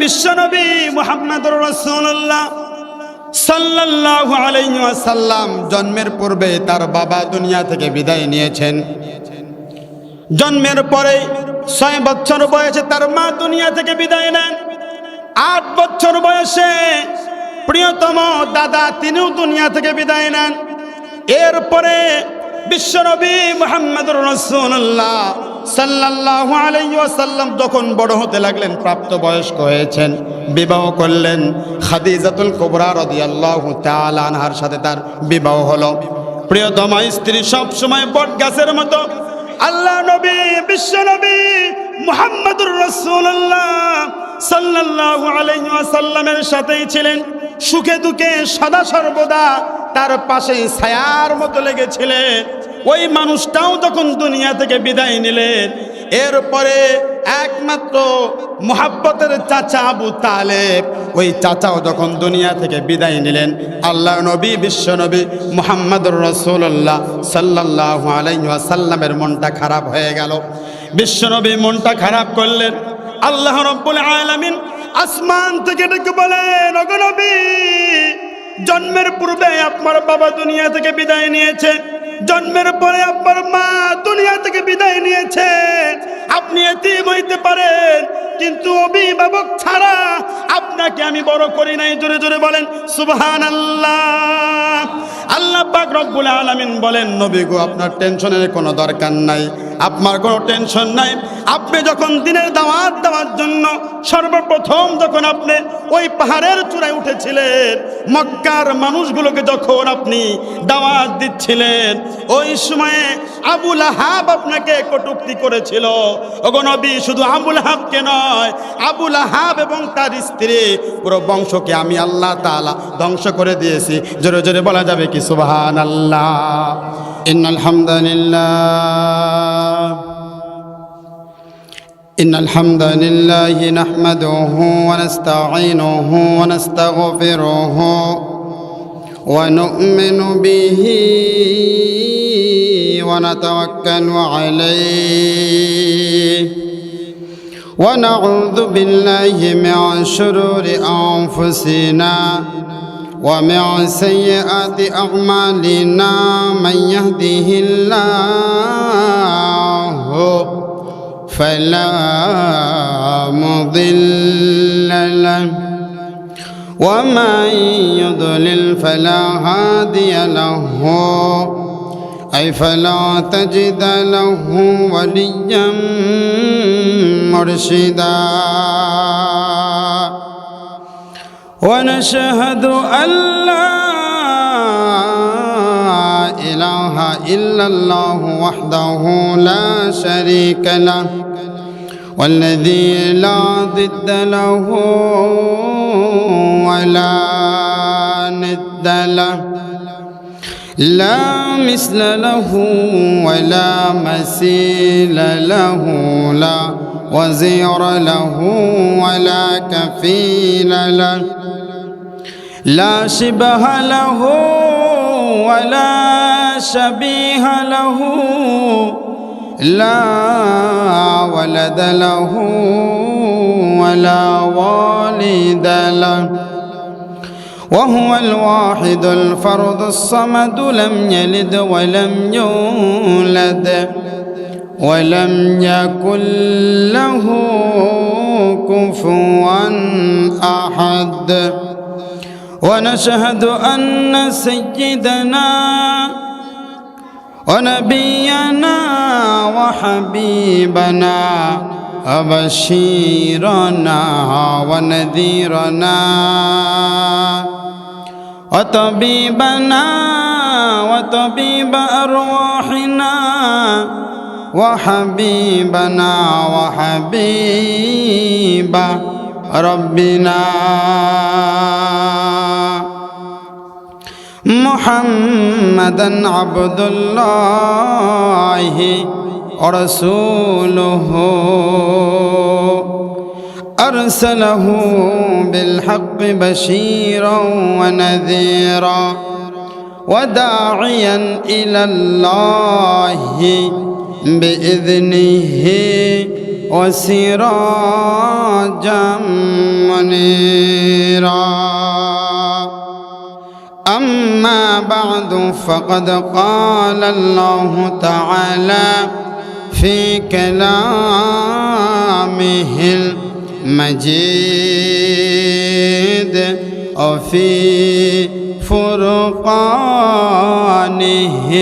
বিশ্বনবী মুহাম্মদুর রাসূলুল্লাহ সাল্লাল্লাহু আলাইহি ওয়াসাল্লাম জন্মের পূর্বে তার বাবা দুনিয়া থেকে বিদায় নিয়েছেন। জন্মের পরে 6 বছর বয়সে তার মা দুনিয়া থেকে বিদায় নেন। 8 বছর বয়সে প্রিয়তম দাদা তিনিও দুনিয়া থেকে বিদায় নেন। এরপরে বিশ্বনবী মুহাম্মদুর রাসূলুল্লাহ সাল্লাল্লাহু আলাইহি ওয়াসাল্লাম যখন বড় হতে লাগলেন, প্রাপ্তবয়স্ক হয়েছেন, বিবাহ করলেন। খাদিজাতুল কুবরা রাদিয়াল্লাহু তাআলা আনহার সাথে তার বিবাহ হলো। প্রিয়তমা স্ত্রী সব সময় বট গাছের মতো আল্লাহ নবী বিশ্বনবী মুহাম্মদুর রাসূলুল্লাহ সাল্লাল্লাহু আলাইহি ওয়াসাল্লামের সাথেই ছিলেন। সুখে দুঃখে সদা সর্বদা তার পাশেই ছায়ার মতো লেগেছিলেন। ওই মানুষটাও যখন দুনিয়া থেকে বিদায় নিলেন, এরপরে একমাত্র মুহাব্বতের চাচা আবু তালেব, ওই চাচাও যখন দুনিয়া থেকে বিদায় নিলেন, আল্লাহ নবী বিশ্বনবী মুহাম্মদুর রাসূলুল্লাহ সাল্লাল্লাহু আলাইহি ওয়াসাল্লামের মনটা খারাপ হয়ে গেল। বিশ্বনবী মনটা খারাপ করলেন। আল্লাহ রাব্বুল আলামিন আসমান থেকে ডেকে বলেন, ওগো নবী, জন্মের পূর্বে আপনার বাবা দুনিয়া থেকে বিদায় নিয়েছে, জন্মের পরে আপনার মা দুনিয়া থেকে বিদায় নিয়েছে। আপনি এতিম হইতে পারেন, কিন্তু অভিভাবক ছাড়া আপনাকে আমি বড় করি নাই। জোরে জোরে বলেন সুবহানাল্লাহ। আল্লাহ পাক রব্বুল আলামিন বলেন, নবী গো, আপনার টেনশনের কোনো দরকার নাই, আপনার কোনো টেনশন নাই। আপনি যখন দিনের দাওয়াত দেওয়ার জন্য সর্বপ্রথম যখন আপনি ওই পাহাড়ের চূড়ায় উঠেছিলেন, মক্কার মানুষগুলোকে যখন আপনি দাওয়াত দিচ্ছিলেন, ওই সময়ে আবু লাহাব আপনাকে কটূক্তি করেছিল। ওগো নবী, শুধু আবু লাহাবকে নয়, আবু লাহাব এবং তার স্ত্রী পুরো বংশকে আমি আল্লাহ তাআলা ধ্বংস করে দিয়েছি। জোরে জোরে বলা যাবে কি সুবহানাল্লাহ। ইন্নাল হামদালিল্লাহি নাহমাদুহু ওয়া নাস্তাঈনুহু ওয়া নাস্তাগফিরুহু ওয়া নু'মিনু বিহি ওয়া নাতাওয়াক্কালু আলাইহি ওয়া নাউযু বিল্লাহি মিন শুরুরি আনফুসিনা ومن سيئات أعمالنا من يهده الله فلا مضل له ومن يضلل فلا هادي له أي فلا تجد له وليا مرشدا ونشهد أن لا إله إلا الله وحده لا شريك له والذي لا ضد له ولا ند له لا مثل له ولا مثيل له لا وزير له ولا كفيل له لا شبه له ولا شبيه له لا ولد له ولا والد له وهو الواحد الفرد الصمد لم يلد ولم يولد ولم يكن له كفوا أحد ونشهد أن سيدنا ونبينا وحبيبنا وبشيرنا ونذيرنا وطبيبنا وطبيب أرواحنا وحبيبنا وحبيب ربنا محمدا عبد الله ورسوله أرسله بالحق بشيرا ونذيرا وداعيا إلى الله بإذنه وسراجا منيرا أما بعد فقد قال الله تعالى في كلامه المجيد وفي فرقانه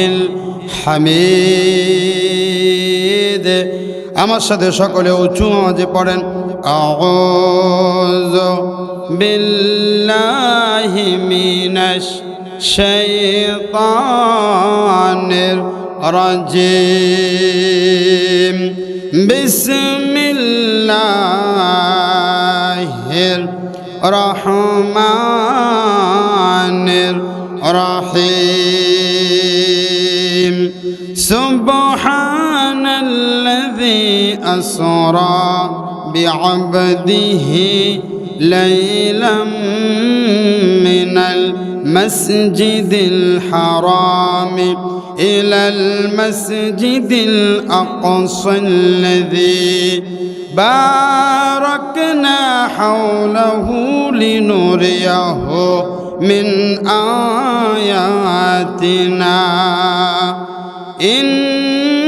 الحميد আমার সাথে সকলে উঁচু আওয়াজে পড়েন আউযু বিল্লাহি মিনাশ শাইতানির রাজিম বিসমিল্লাহির রহমানির রহিম সুবহানাল্লাযী আসরা বিআবদিহি লাইলাম মিনাল মাসজিদিল হারাম ইলাল মাসজিদিল আকসাল্লাযী বারাকনা হাওলাহু লিনুরিয়াহু মিন আয়াতিনা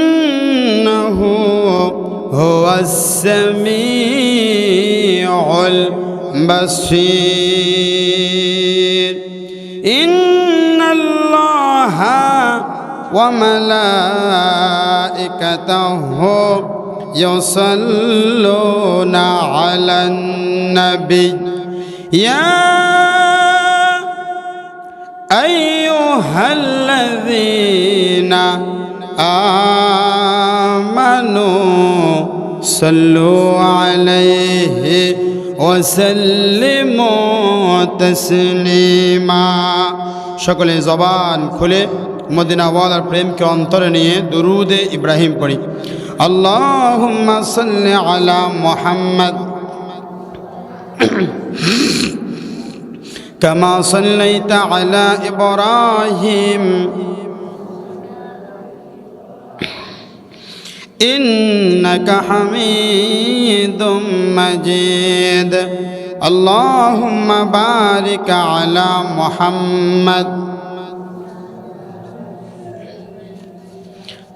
ইন্নাহু হুয়াস সামিউল বাসীর ইন্নাল্লাহা ওয়া মালাইকাতাহু ইউসাল্লুনা আলান নবী ইয়া আইয়ুহাল্লাযীনা আমানু সাল্লু আলাইহি ওয়া সাল্লিমু তাসলিমা সকলে জবান খুলে মদিনাওয়ালার প্রেমকে অন্তরে নিয়ে দুরুদে ইব্রাহিম পড়ি আল্লাহুম্মা সাল্লি আলা মুহাম্মদ কামা সাল্লাইতা আলা ইব্রাহিম ইন্নাকা হামিদুম মাজিদ আল্লাহুম্মা বারিক আলা মুহাম্মদ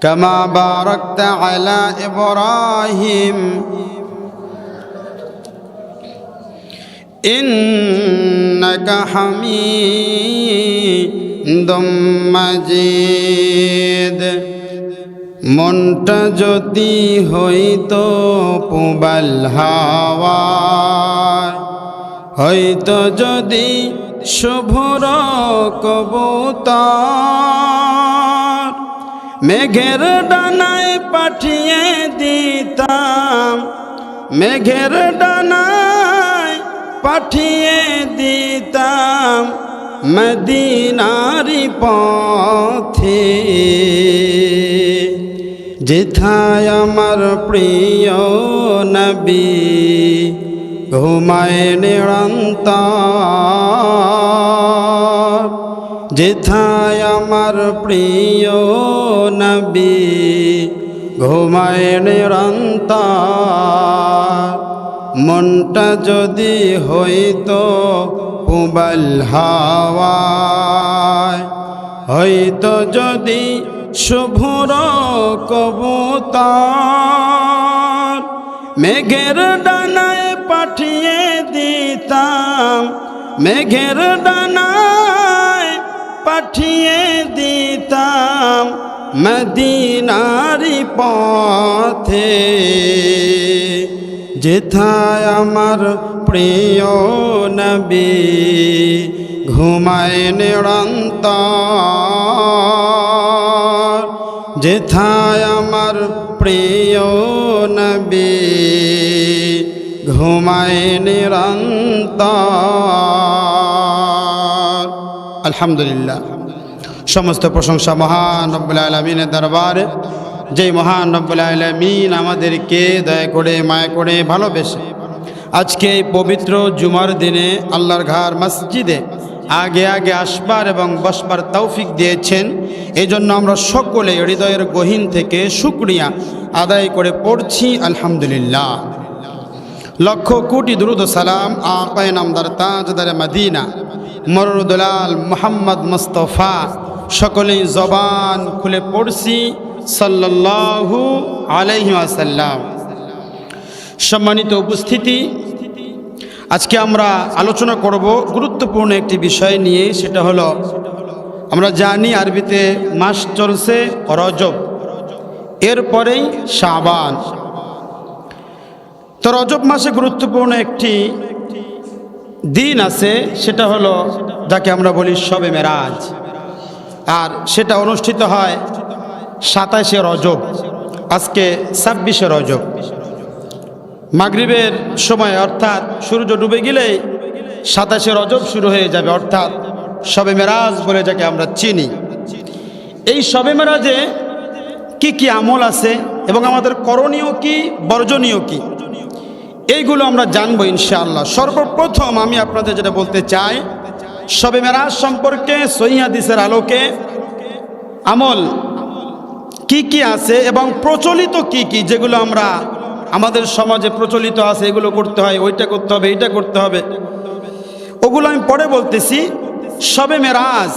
كما باركت على إبراهيم إنك حميد مجيد মনটা যদি হইতো পুবাল হাওয়া হইতো যদি শুভ্র কবুতর মেঘের ডানায় পাঠিয়ে দিতাম মেঘের ডানায় পাঠিয়ে দিতাম মদিনারি পথে যেথায় আমার প্রিয় নবী ঘুমায় নিরন্তর যেথায় আমার প্রিয় নবী ঘুমায় নিরন্তর মনটা যদি হইতো পুবাল হাওয়ায় হইতো যদি শুভ্র কবুতর মেঘের ডানায় পাঠিয়ে দিতাম মেঘের ডানায় পাঠিয়ে দিতাম মদিনারি পথে যেথায় আমার প্রিয় নবী ঘুমায় নিরন্তর যেথায় আমার প্রিয় নবী ঘুমায় নিরন্তর আলহামদুলিল্লাহ সমস্ত প্রশংসা মহান রব্বুল আলামিনের দরবারে যেই মহান রব্বুল আলামিন আমাদেরকে দয়া করে মায়া করে ভালোবেসে আজকে এই পবিত্র জুমার দিনে আল্লাহর ঘর মসজিদে আগে আগে আসবার এবং বসবার তৌফিক দিয়েছেন। এই জন্য আমরা সকলে হৃদয়ের গহীন থেকে শুকরিয়া আদায় করে পড়ছি আলহামদুলিল্লাহ। লক্ষ কোটি দুরুদ ও সালাম আকায়ে নামদার তাজদারে মদিনা মরুদুলাল মুহাম্মদ মুস্তাফা সকলেই জবান খুলে পড়ছি সাল্লাল্লাহু আলাইহি ওয়াসাল্লাম। সম্মানিত উপস্থিতি, আজকে আমরা আলোচনা করব গুরুত্বপূর্ণ একটি বিষয় নিয়ে। সেটা হলো, আমরা জানি আরবিতে মাস চলছে রজব, এরপরেই শাবান। তো রজব মাসে গুরুত্বপূর্ণ একটি দিন আছে, সেটা হলো যাকে আমরা বলি শবে মেরাজ। আর সেটা অনুষ্ঠিত হয় 27শে রজব, আজকে 26শে রজব। মাগরিবের সময় অর্থাৎ সূর্য ডুবে গেলেই 27শে রজব শুরু হয়ে যাবে, অর্থাৎ শবে মেরাজ বলে যাকে আমরা চিনি। এই শবে মেরাজে কি কি আমল আছে এবং আমাদের করণীয় কি, বর্জনীয় কি, এইগুলো আমরা জানবো ইনশাআল্লাহ। সর্বপ্রথম আমি আপনাদের যেটা বলতে চাই, শবে মেরাজ সম্পর্কে সহিহ হাদিসের আলোকে আমল কি কি আছে এবং প্রচলিত কি কি, যেগুলো আমরা আমাদের সমাজে প্রচলিত আছে, এগুলো করতে হয়, ওইটা করতে হবে, এইটা করতে হবে, ওগুলো আমি পরে বলতেছি। শবে মেরাজ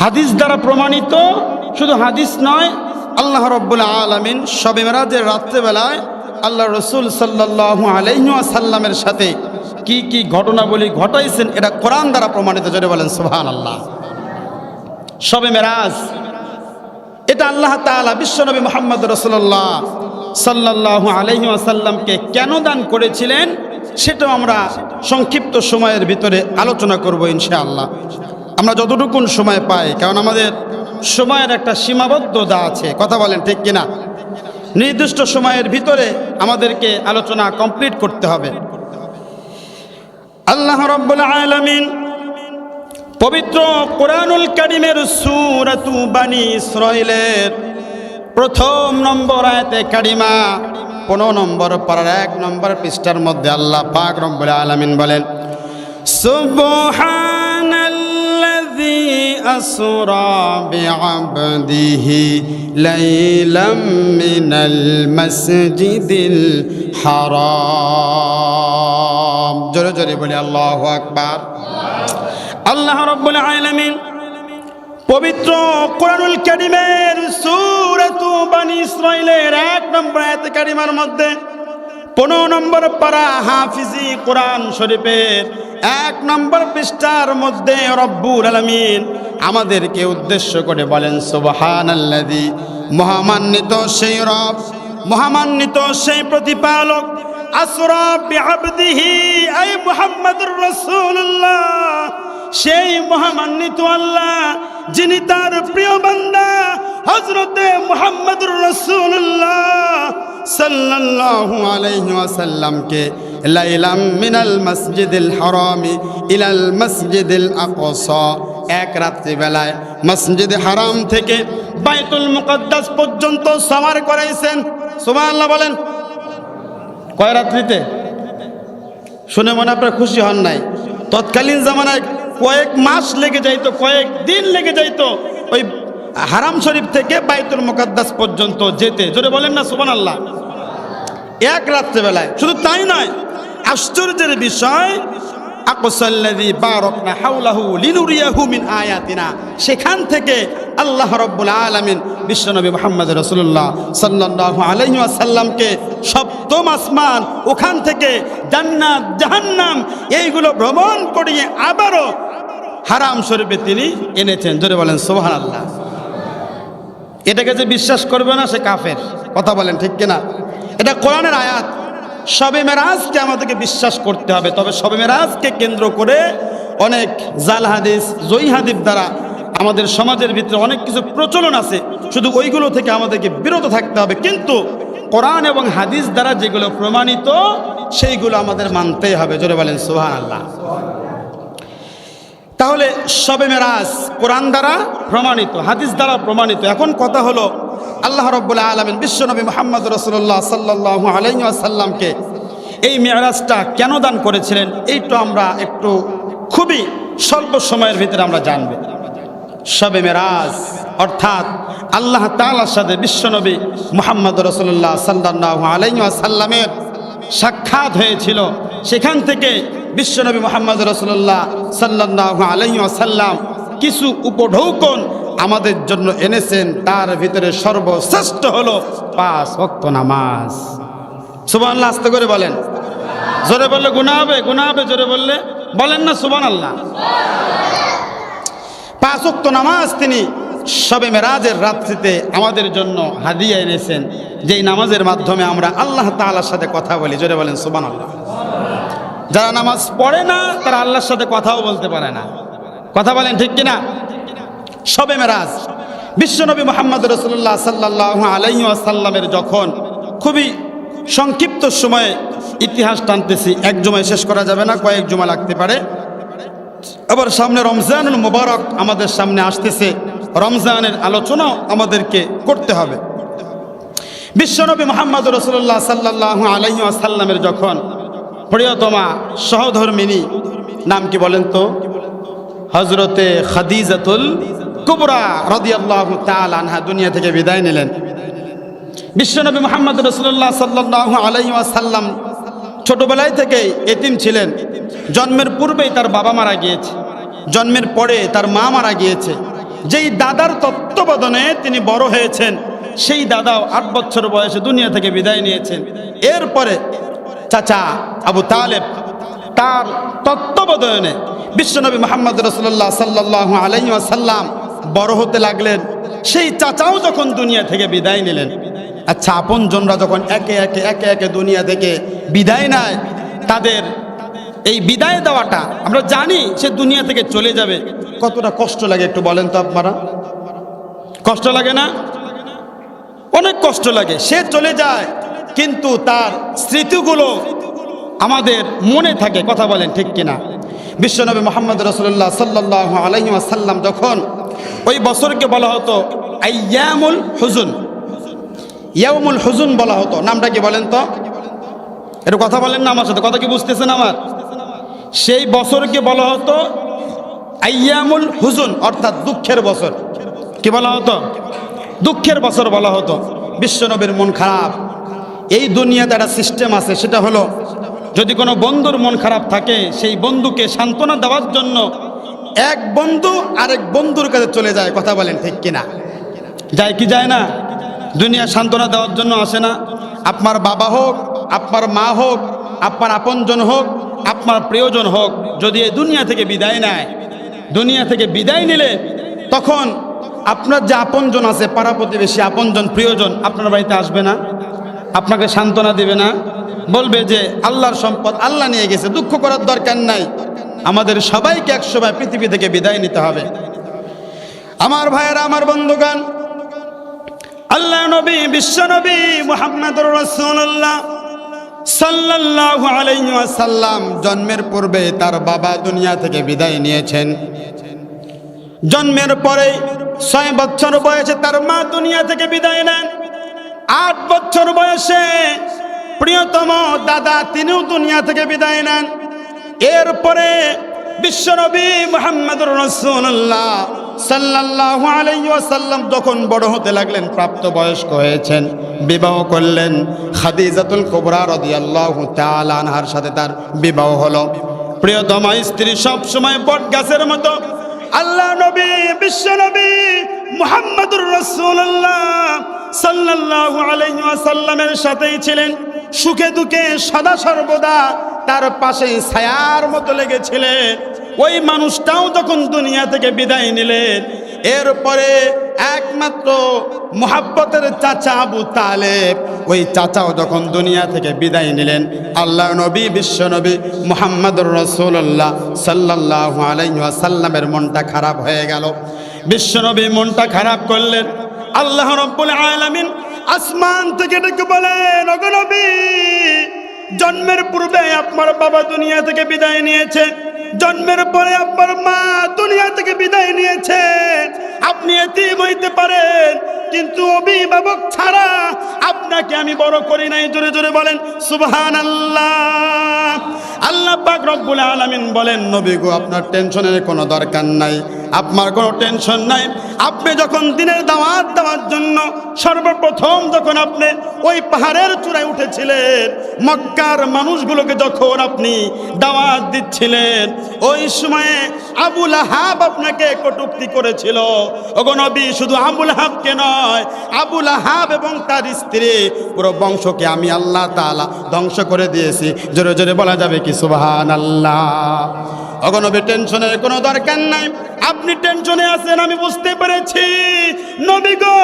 হাদিস দ্বারা প্রমাণিত, শুধু হাদিস নয়, আল্লাহ রাব্বুল আলামিন শবে মেরাজের রাত্রেবেলায় আল্লাহ রসুল সাল্লাল্লাহু আলাইহি ওয়াসাল্লামের সাথে কি কি ঘটনাবলী ঘটাইছেন, এটা কোরআন দ্বারা প্রমাণিত। জোরে বলেন সুবহানাল্লাহ। শবে মেরাজ এটা আল্লাহ তাআলা বিশ্বনবী মুহাম্মদ রাসূলুল্লাহ সাল্লাল্লাহু আলাইহি ওয়াসাল্লামকে কেন দান করেছিলেন, সেটাও আমরা সংক্ষিপ্ত সময়ের ভিতরে আলোচনা করব ইনশাআল্লাহ, আমরা যতটুকু সময় পাই। কারণ আমাদের সময়ের একটা সীমাবদ্ধতা আছে, কথা বলেন ঠিক কিনা? নির্দিষ্ট সময়ের ভিতরে আমাদেরকে আলোচনা কমপ্লিট করতে হবে। আল্লাহ রাব্বুল আলামিন পবিত্র কোরআনুল কারীমের সূরাতু বানী ইসরাঈলের প্রথম নম্বর আয়াতে কারিমা 15 নম্বর পারার 1 নম্বর পৃষ্ঠার মধ্যে আল্লাহ পাক রব্বুল আলামিন বলেন, সুবহানাল্লাযী আসরা বিআবদিহি লাইলাম মিনাল মাসজিদিল হারাম। জোরে জোরে বলি আল্লাহু আকবার। আল্লাহ রাব্বুল আলামিন পবিত্র কোরআনুল কারীমের সূরাতু বানী ইসরাঈলের 1 নম্বর আয়াতে কারিমার মধ্যে 15 নম্বর পারা হাফিজি কোরআন শরীফের 1 নম্বর পৃষ্ঠার মধ্যে রব্বুল আলামিন আমাদেরকে উদ্দেশ্য করে বলেন, সুবহানাল্লাযী, মহামান্বিত সেই রব, মহামান্বিত সেই প্রতিপালক, আসরা বিআবদিহি আই মুহাম্মাদুর রাসূলুল্লাহ, সেই মহামান্বিত আল্লাহ যিনি তার প্রিয় বান্দা হযরতে মুহাম্মদুর রাসূলুল্লাহ সাল্লাল্লাহু আলাইহি ওয়াসাল্লামকে লাইলাম মিনাল মসজিদিল হারামি ইলাল মসজিদিল আকসা, এক রাত্রি বেলায় মসজিদে হারাম থেকে বাইতুল মুকদ্দাস পর্যন্ত সফর করাইছেন। সুবহানাল্লাহ বলেন। কয় রাত্রিতে? শুনে মনে আপনারা খুশি হন নাই? তৎকালীন জামানায় কয়েক মাস লেগে যাইতো, কয়েক দিন লেগে যাইতো ওই হারাম শরীফ থেকে বাইতুল মুকদ্দাস পর্যন্ত যেতে। জোরে বলেন না সুবহানাল্লাহ। এক রাত্রেবেলায়। শুধু তাই নয়, আশ্চর্যের বিষয়, আকসাল্লাযী বারাকনা হাওলাহু লিনুরিয়াহু মিন আয়াতিনা, সেখান থেকে আল্লাহ রাব্বুল আলামিন বিশ্বনবী মুহাম্মদ রাসূলুল্লাহ সাল্লাল্লাহু আলাইহি ওয়াসাল্লামকে সপ্তম আসমান, ওখান থেকে জান্নাত জাহান্নাম এইগুলো ভ্রমণ করিয়ে আবারও হারাম শরীফে তিনি এনেছেন। জোরে বলেন সুবহানাল্লাহ। এটাকে যে বিশ্বাস করবে না সে কাফের। কথা বলেন ঠিক কিনা? এটা কোরআনের আয়াত। শবে মেরাজকে আমাদেরকে বিশ্বাস করতে হবে। তবে শবে মেরাজকে কেন্দ্র করে অনেক জাল হাদিস, জয়ী হাদিস দ্বারা আমাদের সমাজের ভিতরে অনেক কিছু প্রচলন আছে, শুধু ওইগুলো থেকে আমাদেরকে বিরত থাকতে হবে। কিন্তু কোরআন এবং হাদিস দ্বারা যেগুলো প্রমাণিত সেইগুলো আমাদের মানতেই হবে। জোরে বলেন সুবহানাল্লাহ। তাহলে শবে মেরাজ কোরআন দ্বারা প্রমাণিত, হাদিস দ্বারা প্রমাণিত। এখন কথা হলো, আল্লাহ রাব্বুল আলামিন বিশ্বনবী মুহাম্মদ রাসূলুল্লাহ সাল্লাল্লাহু আলাইহি ওয়াসাল্লামকে এই মেরাজটা কেন দান করেছিলেন, এইটা আমরা একটু খুবই স্বল্প সময়ের ভিতরে আমরা জানব। শবে মেরাজ অর্থাৎ আল্লাহ তাআলার সাথে বিশ্বনবী মুহাম্মদ রাসূলুল্লাহ সাল্লাল্লাহু আলাইহি ওয়াসাল্লামের সাক্ষাৎ হয়েছিল। সেখান থেকে বিশ্বনবী মুহাম্মদ রাসূলুল্লাহ সাল্লাল্লাহু আলাইহি ওয়াসাল্লাম কিছু উপঢৌকন আমাদের জন্য এনেছেন। তার ভিতরে সর্বশ্রেষ্ঠ হলো 5 ওয়াক্ত নামাজ। সুবহানাল্লাহ, আস্তে করে বলেন। জোরে বললে গুনাহ হবে, গুনাহ হবে। জোরে বললে বলেন না সুবহানাল্লাহ। 5 ওয়াক্ত নামাজ তিনি শবে মেরাজের রাত্রিতে আমাদের জন্য হাদিয়া এনেছেন, যেই নামাজের মাধ্যমে আমরা আল্লাহ তাআলার সাথে কথা বলি। জোরে বলেন সুবহানাল্লাহ। যারা নামাজ পড়ে না তারা আল্লাহর সাথে কথাও বলতে পারে না। কথা বলেন ঠিক কিনা? শবে মেরাজ বিশ্বনবী মুহাম্মদ রাসূলুল্লাহ সাল্লাল্লাহু আলাইহি ওয়াসাল্লামের যখন খুবই সংক্ষিপ্ত সময়ে, ইতিহাস টানতেছি, এক জুমায় শেষ করা যাবে না, কয়েক জুমা লাগতে পারে। আবার সামনে রমজানুল মুবারক আমাদের সামনে আসতেছে, রমজানের আলোচনাও আমাদেরকে করতে হবে। বিশ্বনবী মুহাম্মদ রাসূলুল্লাহ সাল্লাল্লাহু আলাইহি ওয়াসাল্লামের যখন প্রিয়তমা সহধর্মিনী, নাম কি বলেন তো? হযরতে খাদিজাতুল কুবরা রাদিয়াল্লাহু তাআলা আনহা দুনিয়া থেকে বিদায় নিলেন। বিশ্বনবী মুহাম্মদ রাসূলুল্লাহ সাল্লাল্লাহু আলাইহি ওয়াসাল্লাম ছোটবেলায় থেকেই এতিম ছিলেন। জন্মের পূর্বেই তার বাবা মারা গিয়েছে, জন্মের পরে তার মা মারা গিয়েছে। যেই দাদার তত্ত্বাবধানে তিনি বড় হয়েছেন, সেই দাদাও 8 বছর বয়সে দুনিয়া থেকে বিদায় নিয়েছেন। এরপরে চাচা আবু তালেব, তার তত্ত্বাবধানে বিশ্বনবী মুহাম্মদ রাসূলুল্লাহ সাল্লাল্লাহু আলাইহি ওয়াসাল্লাম বড় হতে লাগলেন। সেই চাচাও যখন দুনিয়া থেকে বিদায় নিলেন, আচ্ছা, আপনজনরা যখন একে একে দুনিয়া থেকে বিদায় নেয়, তাদের এই বিদায় দেওয়াটা আমরা জানি সে দুনিয়া থেকে চলে যাবে, কতটা কষ্ট লাগে একটু বলেন তো আপনারা? কষ্ট লাগে না? অনেক কষ্ট লাগে। সে চলে যায় কিন্তু তার স্মৃতিগুলো আমাদের মনে থাকে। কথা বলেন ঠিক কিনা? বিশ্বনবী মুহাম্মদ রাসূলুল্লাহ সাল্লাল্লাহু আলাইহি ওয়াসাল্লাম যখন, ওই বছরকে বলা হতো আইয়ামুল হুজুন, ইয়াউমুল হুজুন বলা হতো। নামটা কি বলেন তো? একটু কথা বলেন না আমার সাথে, কথা কি বুঝতেছেন আমার? সেই বছরকে বলা হতো আইয়ামুল হুজুন, অর্থাৎ দুঃখের বছর। কি বলা হতো? দুঃখের বছর বলা হতো। বিশ্বনবীর মন খারাপ। এই দুনিয়াতে একটা সিস্টেম আছে, সেটা হলো যদি কোনো বন্ধুর মন খারাপ থাকে, সেই বন্ধুকে সান্ত্বনা দেওয়ার জন্য এক বন্ধু আরেক বন্ধুর কাছে চলে যায়। কথা বলেন ঠিক কিনা? যায় কি যায় না? দুনিয়া সান্ত্বনা দেওয়ার জন্য আসে না? আপনার বাবা হোক, আপনার মা হোক, আপনার আপনজন হোক, আপনার প্রিয়জন হোক, যদি এই দুনিয়া থেকে বিদায় নেয়, দুনিয়া থেকে বিদায় নিলে তখন আপনার যে আপনজন আছে, পাড়া প্রতিবেশী, আপনজন, প্রিয়জন আপনার বাড়িতে আসবে না? আপনাকে সান্ত্বনা দেবে না? বলবে যে আল্লাহর সম্পদ আল্লাহ নিয়ে গেছে, দুঃখ করার দরকার নাই। আমাদের সবাইকে একসময় পৃথিবী থেকে বিদায় নিতে হবে। আমার ভাইয়েরা, আমার বন্ধুগণ, আল্লাহ নবী বিশ্বনবী মুহাম্মদুর রাসূলুল্লাহ সাল্লাল্লাহু আলাইহি ওয়াসাল্লাম জন্মের পূর্বে তার বাবা দুনিয়া থেকে বিদায় নিয়েছেন। জন্মের পরে 6 বছর বয়সে তার মা দুনিয়া থেকে বিদায় নেন। 8 বছর বয়সে প্রিয়তম দাদা তিনিও দুনিয়া থেকে বিদায় নেন। এরপরে বিশ্বনবী মুহাম্মদুর রাসূলুল্লাহ সাল্লাল্লাহু আলাইহি ওয়াসাল্লাম যখন বড় হতে লাগলেন, প্রাপ্তবয়স্ক হয়েছেন, বিবাহ করলেন। খাদিজাতুল কুবরা রাদিয়াল্লাহু তাআলা আনহার সাথে তার বিবাহ হলো। প্রিয়তমা স্ত্রী সব সময় বটগাছের মতো আল্লাহ নবী বিশ্বনবী মুহাম্মদুর রাসূলুল্লাহ সাল্লাল্লাহু আলাইহি ওয়াসাল্লামের সাথেই ছিলেন। সুখে দুঃখে সদা সর্বদা তার পাশে ছায়ার মতো লেগেছিলেন। ওই মানুষটাও যখন দুনিয়া থেকে বিদায় নিলেন, এরপরে একমাত্র মুহাব্বতের চাচা আবু তালেব, ওই চাচাও যখন দুনিয়া থেকে বিদায় নিলেন, আল্লাহ নবী বিশ্বনবী মুহাম্মদুর রাসূলুল্লাহ সাল্লাল্লাহু আলাইহি ওয়াসাল্লামের মনটা খারাপ হয়ে গেল। বিশ্বনবী মনটা খারাপ করলেন। আল্লাহ রাব্বুল আলামিন আসমান থেকে ডেকে বলেন, ওগো নবী, জন্মের পূর্বে আপনার বাবা দুনিয়া থেকে বিদায় নিয়েছে, জন্মের পরে আপনার মা দুনিয়া থেকে বিদায় নিয়েছে। আপনি এতিম হইতে পারেন, কিন্তু অভিভাবক ছাড়া আপনাকে আমি বড় করি নাই। জোরে জোরে বলেন সুবহানাল্লাহ। আল্লাহ পাক রব্বুল আলামিন বলেন, নবী গো আপনার টেনশনের কোনো দরকার নাই, আপনার কোনো টেনশন নাই। আপনি যখন দিনের দাওয়াত দেওয়ার জন্য সর্বপ্রথম যখন আপনি ওই পাহাড়ের চূড়ায় উঠেছিলেন, মক্কার মানুষগুলোকে যখন আপনি দাওয়াত দিচ্ছিলেন, ওই সময়ে আবু লাহাব আপনাকে কটূক্তি করেছিল। ওগো নবী, শুধু আবু লাহাবকে নয়, আবু লাহাব এবং তার স্ত্রী পুরো বংশকে আমি আল্লাহ তাআলা ধ্বংস করে দিয়েছি। জোরে জোরে বলা যাবে কি সুবহানাল্লাহ? ওগো নবী, টেনশনের কোনো দরকার নাই। আপনি টেনশনে আছেন আমি বুঝতে পেরেছি। নবী গো,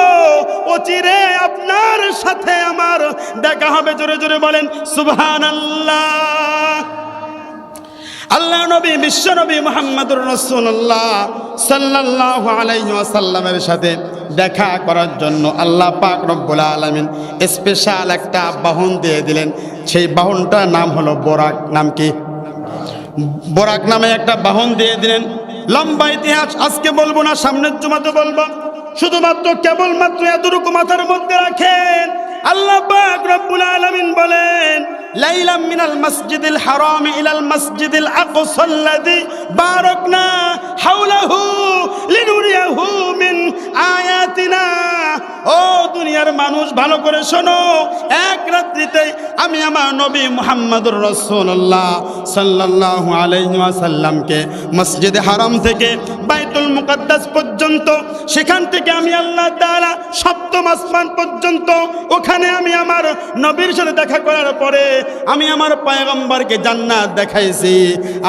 অচিরে আপনার সাথে আমার দেখা হবে। জোরে জোরে বলেন সুবহানাল্লাহ। আল্লাহ নবী, বিশ্ব নবী মুহাম্মদুর রাসূলুল্লাহ সাল্লাল্লাহু আলাইহি ওয়াসাল্লামের সাথে দেখা করার জন্য আল্লাহ পাক রব্বুল আলামিন স্পেশাল একটা বাহন দিয়ে দিলেন। সেই বাহনটার নাম হলো বোরাক। নাম কি? বোরাক নামে একটা বাহন দিয়ে দিলেন। লম্বা ইতিহাস আজকে বলবো না, সামনের জুমাতে বলবো। শুধুমাত্র কেবলমাত্র এতটুকু মাথার মধ্যে রাখেন, আল্লাহ পাক রব্বুল আলামিন বলেন, লাইলাম মিনাল মাসজিদিল হারাম ইলাল মাসজিদিল আকসাল্লাযী বারাকনা হাওলাহু লিনুরিয়াহু মিন আয়াতিনা। ও দুনিয়ার মানুষ, ভালো করে শোনো, এক রাত্রিতে আমি আমার নবী মুহাম্মদুর রাসূলুল্লাহ সাল্লাল্লাহু আলাইহি ওয়াসাল্লামকে মসজিদে হারাম থেকে বাইতুল মুকাদ্দাস পর্যন্ত, সেখান থেকে আমি আল্লাহ তাআলা সপ্তম আসমান পর্যন্ত, ওখানে আমি আমার নবীর সাথে দেখা করার পরে আমি আমার পয়গম্বরকে জান্নাত দেখাইছি,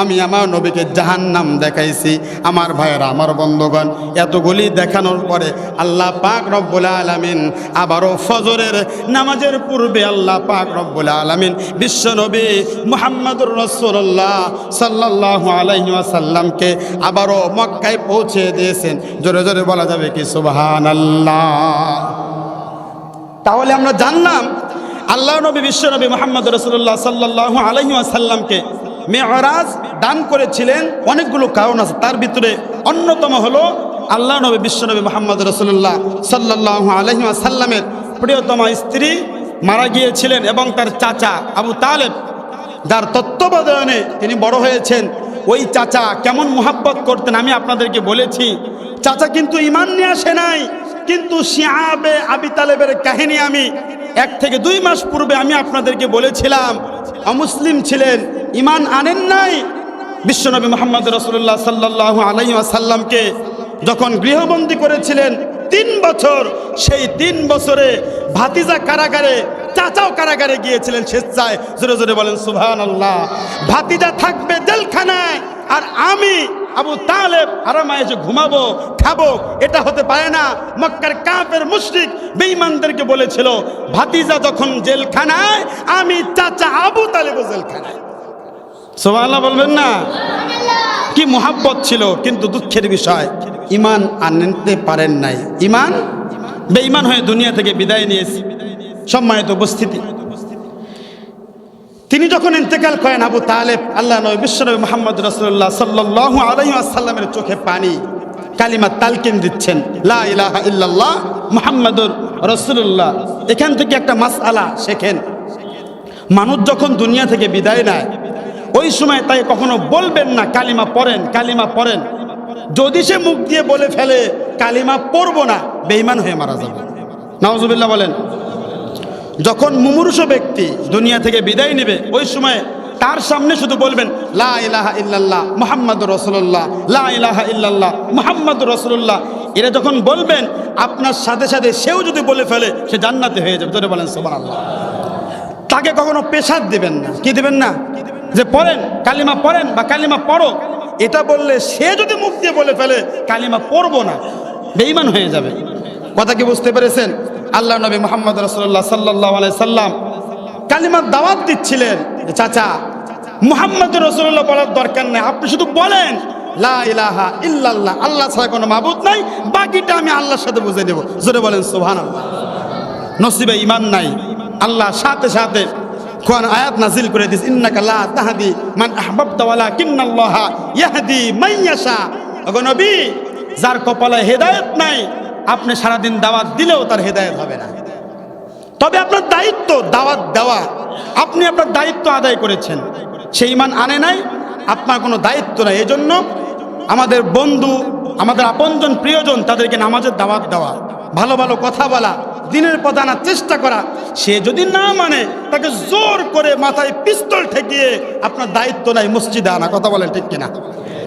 আমি আমার নবীকে জাহান্নাম দেখাইছি। আমার ভাইয়েরা, আমার বন্ধুগণ, এতগুলি দেখানোর পরে আল্লাহ পাক রব্বুল আলামিন আবারও ফজরের নামাজের পূর্বে আল্লাহ পাক রব্বুল আলামিন বিশ্ব নবী মুহাম্মদুর রাসূলুল্লাহ সাল্লাল্লাহু আলাইহি ওয়াসাল্লামকে আবারও মক্কায় পৌঁছে দিয়েছেন। জোরে জোরে বলা যাবে কি সুবহানাল্লাহ? তাহলে আমরা জানলাম আল্লাহ নবী বিশ্ব নবী মুহাম্মদ রাসূলুল্লাহ সাল্লাল্লাহু আলাইহি ওয়াসাল্লামকে মেরাজ দান করেছিলেন। অনেকগুলো কারণ আছে, তার ভিতরে অন্যতম হলো আল্লাহ নবী বিশ্ব নবী মুহাম্মদ রাসূলুল্লাহ সাল্লাল্লাহু আলাইহি ওয়াসাল্লামের প্রিয়তমা স্ত্রী মারা গিয়েছিলেন এবং তার চাচা আবু তালেব, যার তত্ত্বাবধানে তিনি বড় হয়েছেন, ওই চাচা কেমন মুহাব্বত করতেন আমি আপনাদেরকে বলেছি। চাচা কিন্তু ঈমান নিয়ে আসে নাই, কিন্তু শিআবে আবি তালেবের কাহিনী আমি 1 থেকে 2 মাস পূর্বে আমি আপনাদেরকে বলেছিলাম। অমুসলিম ছিলেন, ঈমান আনেন নাই। বিশ্বনবী মুহাম্মদ রাসূলুল্লাহ সাল্লাল্লাহু আলাইহি ওয়াসাল্লামকে যখন গৃহবন্দী করেছিলেন 3 বছর, সেই 3 বছরে ভাতিজা কারাগারে, চাচাও কারাগারে গিয়েছিলেন স্বেচ্ছায়। জোরে জোরে বলেন সুবহানাল্লাহ। ভাতিজা থাকবে জেলখানায় আর আমি আবু তালেব আরামায় এসে ঘুমাবো, খাবো, এটা হতে পারে না। মক্কার কাফের মুশরিক বেঈমানদেরকে বলেছিল, ভাতিজা যখন জেলখানায়, আমি চাচা আবু তালেবও জেলখানায়। সুবহানাল্লাহ বলবেন না? কি মুহাব্বত ছিল। কিন্তু দুঃখের বিষয়, ঈমান আনতে পারেন নাই। ঈমান বেঈমান হয়ে দুনিয়া থেকে বিদায় নিয়েছে। সম্মানিত উপস্থিতি, তিনি যখন ইন্তেকাল করেন আবু তালেব, আল্লাহ নবী বিশ্বনবী মুহাম্মদ রাসূলুল্লাহ সাল্লাল্লাহু আলাইহি ওয়াসাল্লামের চোখে পানি, কালিমা তালকিন দিচ্ছেন, লা ইলাহা ইল্লাল্লাহ মুহাম্মাদুর রাসূলুল্লাহ। এখান থেকে একটা মাসআলা শেখেন, মানুষ যখন দুনিয়া থেকে বিদায় নেয় ওই সময় তাই কখনো বলবেন না কালিমা পড়েন, কালিমা পড়েন। যদি সে মুখ দিয়ে বলে ফেলে কালিমা পড়বো না, বেঈমান হয়ে মারা যাবে। নাউজুবিল্লাহ বলেন। যখন মুমূর্ষ ব্যক্তি দুনিয়া থেকে বিদায় নেবে ওই সময় তার সামনে শুধু বলবেন লা ইলাহা ইল্লাল্লাহ মুহাম্মাদুর রাসূলুল্লাহ, লা ইলাহা ইল্লাল্লাহ মুহাম্মাদুর রাসূলুল্লাহ। এরা যখন বলবেন আপনার সাথে সাথে সেও যদি বলে ফেলে সে জান্নাতে হয়ে যাবে। জোরে বলেন সুবহানাল্লাহ। তাকে কখনো পেশাদ দিবেন না। কি দিবেন না? যে পড়েন, কালিমা পড়েন বা কালিমা পড়ো, এটা বললে সে যদি মুখ দিয়ে বলে ফেলে কালিমা পড়বো না, বেঈমান হয়ে যাবে। কথা কি বুঝতে পেরেছেন? আল্লাহ নবী মুহাম্মদ রাসূলুল্লাহ সাল্লাল্লাহু আলাইহি সাল্লাম কালিমার দাওয়াত দিচ্ছিলেন, চাচা মুহাম্মদুর রাসূলুল্লাহ বলার দরকার নেই, আপনি শুধু বলেন লা ইলাহা ইল্লাল্লাহ, আল্লাহ ছাড়া কোনো মাবুদ নাই, বাকিটা আমি আল্লাহর সাথে বুঝে নেব। জোরে বলেন সুবহানাল্লাহ। নসিবে ঈমান নাই, আল্লাহ সাথে সাথে কোরআন আয়াত নাজিল করে দিয়েছে, ইন্নাকা লা তাহদি মান আহবাবতা ওয়ালাকিন্নাল্লাহা ইয়াহদি মান ইয়াশা। ওগো নবী, যার কপালে হেদায়েত নাই আপনি সারাদিন দাওয়াত দিলেও তার হেদায়েত হবে না। তবে আপনার দায়িত্ব দাওয়াত দেওয়া, আপনি আপনার দায়িত্ব আদায় করেছেন। সেই ঈমান আনে নাই, আপনার কোনো দায়িত্ব নাই। এজন্য আমাদের বন্ধু, আমাদের আপনজন, প্রিয়জন, তাদেরকে নামাজের দাওয়াত দেওয়া, ভালো ভালো কথা বলা, দিনের পথ আনার চেষ্টা করা। সে যদি না মানে তাকে জোর করে মাথায় পিস্তল ঠেকিয়ে আপনার দায়িত্ব নাই মসজিদে আনা। কথা বলেন ঠিক কিনা?